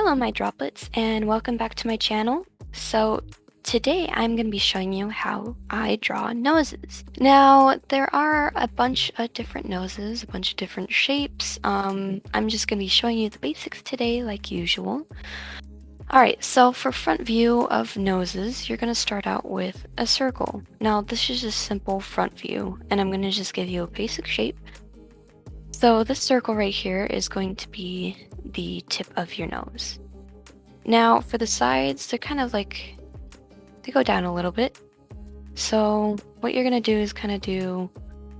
Hello, my droplets, and welcome back to my channel. So, today I'm going to be showing you how I draw noses. Now, there are a bunch of different noses, a bunch of different shapes. I'm just going to be showing you the basics today, like usual. Alright, so for front view of noses, you're going to start out with a circle. Now, this is just simple front view, and I'm going to just give you a basic shape. So, this circle right here is going to be the tip of your nose. Now, for the sides, they're kind of like, they go down a little bit. So what you're going to do is kind of do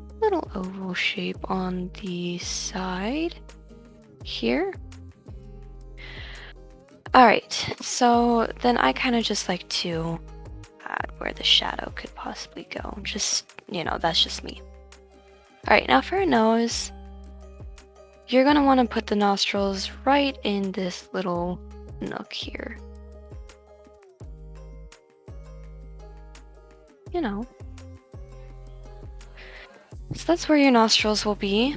a little oval shape on the side here. Alright, so then I kind of just like to add where the shadow could possibly go. Just, that's just me. Alright, now for a nose, you're going to want to put the nostrils right in this little nook here. So that's where your nostrils will be.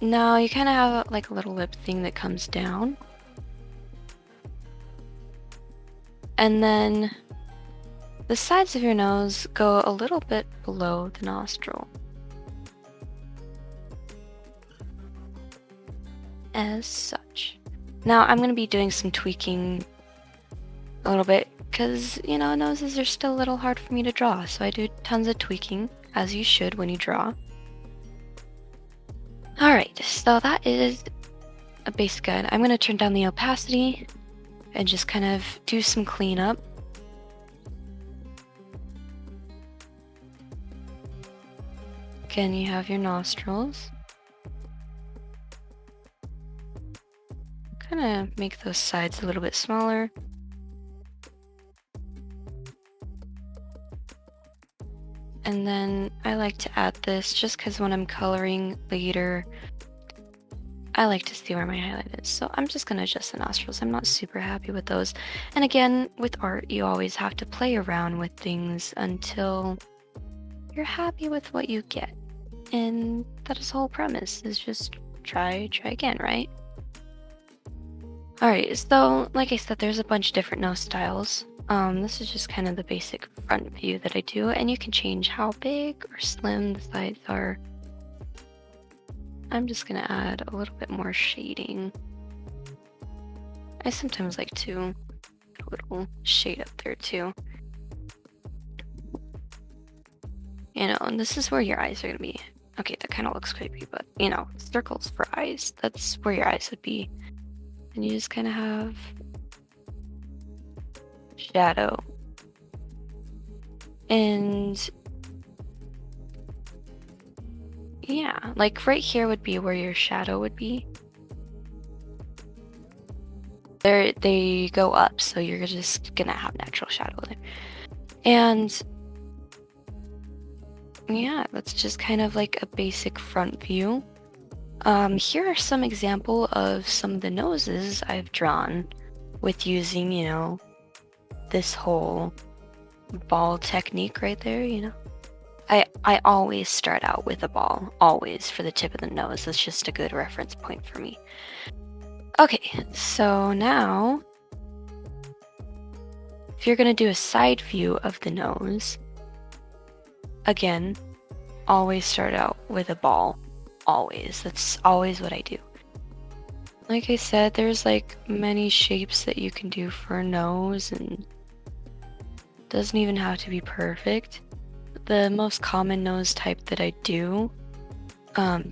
Now you kind of have like a little lip thing that comes down. And then the sides of your nose go a little bit below the nostril. As such. Now I'm going to be doing some tweaking a little bit because, noses are still a little hard for me to draw. So I do tons of tweaking, as you should when you draw. Alright, so that is a basic guide. I'm going to turn down the opacity and just kind of do some cleanup. Again, you have your nostrils. Kind of make those sides a little bit smaller. And then I like to add this just because when I'm coloring later, I like to see where my highlight is. So I'm just going to adjust the nostrils. I'm not super happy with those. And again, with art, you always have to play around with things until you're happy with what you get. And that is the whole premise, is just try again, right? Alright, so like I said, there's a bunch of different nose styles. This is just kind of the basic front view that I do, and you can change how big or slim the sides are. I'm just gonna add a little bit more shading. I sometimes like to put a little shade up there too. And this is where your eyes are gonna be. Okay, that kind of looks creepy, but circles for eyes. That's where your eyes would be. And you just kind of have shadow. And yeah, like right here would be where your shadow would be. They go up, so you're just gonna have natural shadow there. And yeah, that's just kind of like a basic front view. Here are some example of some of the noses I've drawn with using, this whole ball technique right there. I always start out with a ball, always, for the tip of the nose. That's just a good reference point for me. Okay, so now, if you're gonna do a side view of the nose, again, always start out with a ball. Always. That's always what I do. Like I said, there's like many shapes that you can do for a nose, and doesn't even have to be perfect. The most common nose type that I do,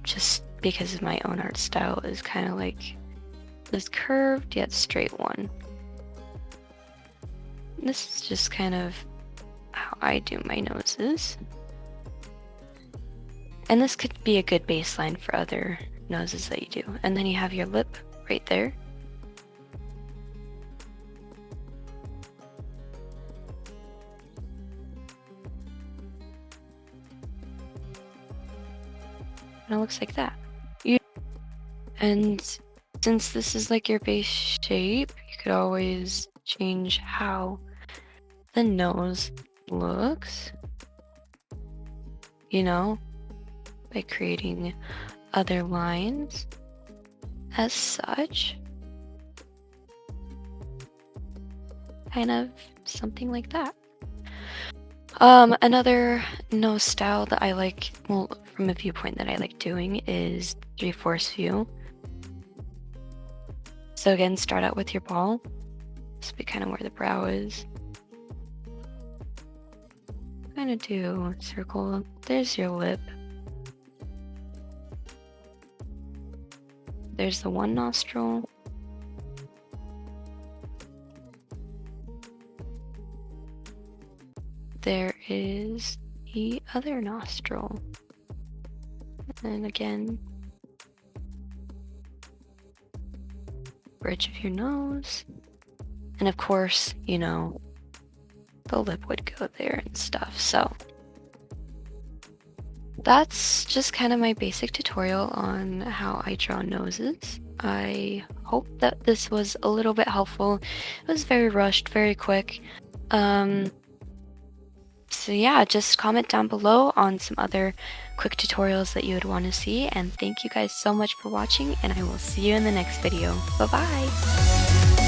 just because of my own art style, is kind of like this curved yet straight one. This is just kind of how I do my noses. And this could be a good baseline for other noses that you do. And then you have your lip right there. And it looks like that. And since this is like your base shape, you could always change how the nose looks, by creating other lines as such. kind of something like that. Another nose style that I like, well, from a viewpoint that I like doing is 3/4 view. So again, start out with your ball. This will be kind of where the brow is. Kind of do a circle. There's your lip. There's the one nostril. There is the other nostril. And again, bridge of your nose. And of course, you know, the lip would go there and stuff. So that's just kind of my basic tutorial on how I draw noses. I hope that this was a little bit helpful. It was very rushed, very quick. So yeah, just comment down below on some other quick tutorials that you would want to see, and thank you guys so much for watching, and I will see you in the next video. Bye bye!